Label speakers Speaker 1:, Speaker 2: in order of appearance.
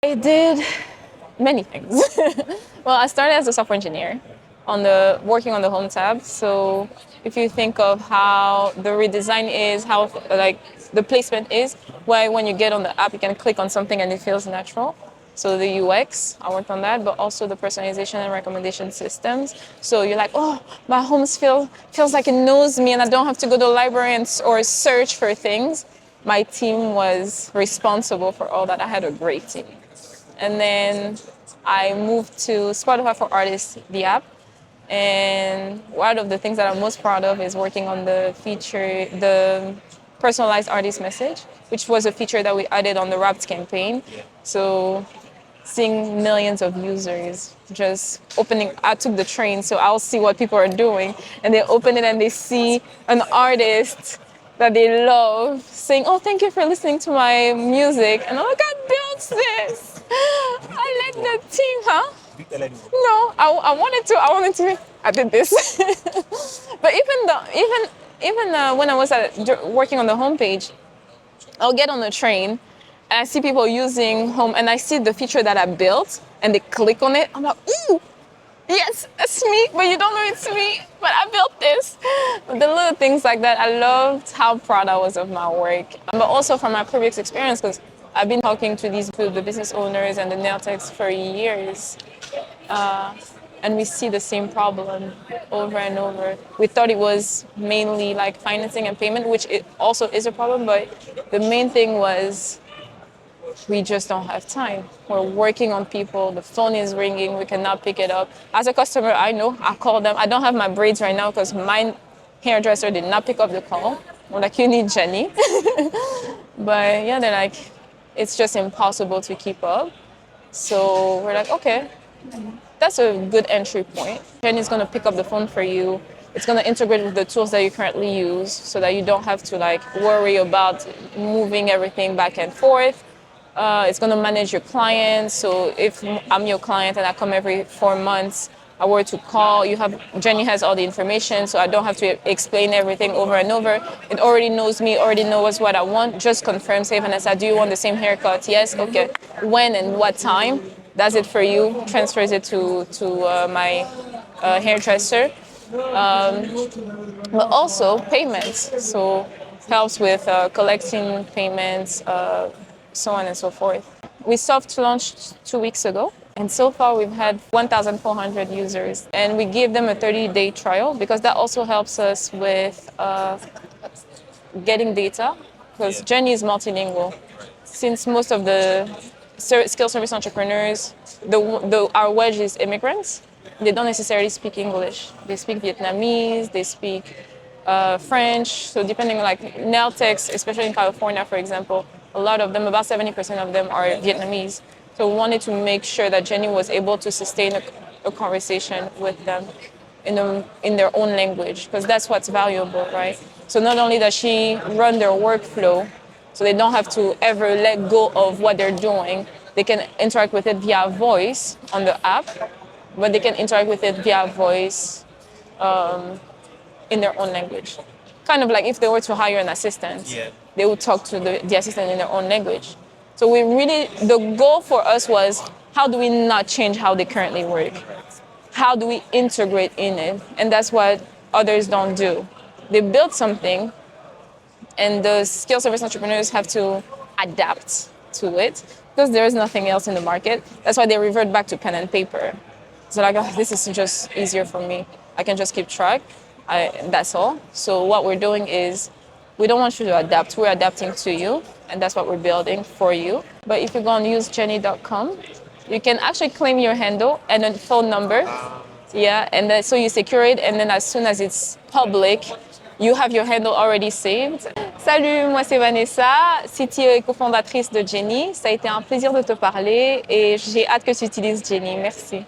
Speaker 1: I did many things. Well, I started as a software engineer working on the home tab. So if you think of how the redesign is, how like the placement is, why when you get on the app you can click on something and it feels natural. So the UX, I worked on that, but also the personalization and recommendation systems. So you're like, oh, my homes feels like it knows me, and I don't have to go to the library or search for things. My team was responsible for all that. I had a great team. And then I moved to Spotify for Artists, the app. And one of the things that I'm most proud of is working on the personalized artist message, which was a feature that we added on the Wrapped campaign. So seeing millions of users just opening, I took the train, so I'll see what people are doing, and they open it and they see an artist that they love saying, oh, thank you for listening to my music. And I'm like, I built this. I led the team, huh? No, I wanted to, I did this. But even when I was working on the homepage, I'll get on the train and I see people using home and I see the feature that I built and they click on it. I'm like, ooh, yes, that's me, but you don't know it's me, but I built this. The little things like that, I loved how proud I was of my work. But also from my previous experience, because I've been talking to the business owners and the nail techs for years. And we see the same problem over and over. We thought it was mainly like financing and payment, which it also is a problem, but the main thing was we just don't have time. We're working on people, the phone is ringing, we cannot pick it up. As a customer, I know, I call them. I don't have my braids right now because my hairdresser did not pick up the call. I'm like, you need Jenny. But yeah, they're like, it's just impossible to keep up. So we're like, okay, that's a good entry point. Jenny's gonna pick up the phone for you. It's gonna integrate with the tools that you currently use so that you don't have to like worry about moving everything back and forth. It's gonna manage your clients. So if I'm your client and I come every 4 months, I were to call, Jenny has all the information, so I don't have to explain everything over and over. It already knows me, already knows what I want. Just confirm, say, Vanessa, do you want the same haircut? Yes, okay. When and what time? Does it for you, transfers it to my hairdresser. But also payments, so helps with collecting payments, so on and so forth. We soft launched 2 weeks ago, and so far we've had 1,400 users, and we give them a 30-day trial because that also helps us with getting data, because Jenny is multilingual. Since most of the skill service entrepreneurs, our wedge is immigrants, they don't necessarily speak English. They speak Vietnamese, they speak French. So depending, like nail techs, especially in California, for example, a lot of them, about 70% of them are Vietnamese. So we wanted to make sure that Jenny was able to sustain a conversation with them in their own language, because that's what's valuable, right? So not only does she run their workflow, so they don't have to ever let go of what they're doing, they can interact with it via voice on the app, but they can interact with it via voice in their own language. Kind of like if they were to hire an assistant, they would talk to the assistant in their own language. So the goal for us was, how do we not change how they currently work? How do we integrate in it? And that's what others don't do. They build something, and the skill service entrepreneurs have to adapt to it because there is nothing else in the market. That's why they revert back to pen and paper. So like, oh, this is just easier for me. I can just keep track. That's all. So what we're doing is, we don't want you to adapt. We're adapting to you, and that's what we're building for you. But if you go on usejenny.com, you can actually claim your handle and a phone number. Yeah, and then, so you secure it, and then as soon as it's public, you have your handle already saved. Salut, moi c'est Vanessa, CTO et cofondatrice de Jenny. Ça a été un plaisir de te parler et j'ai hâte que tu utilises Jenny. Merci.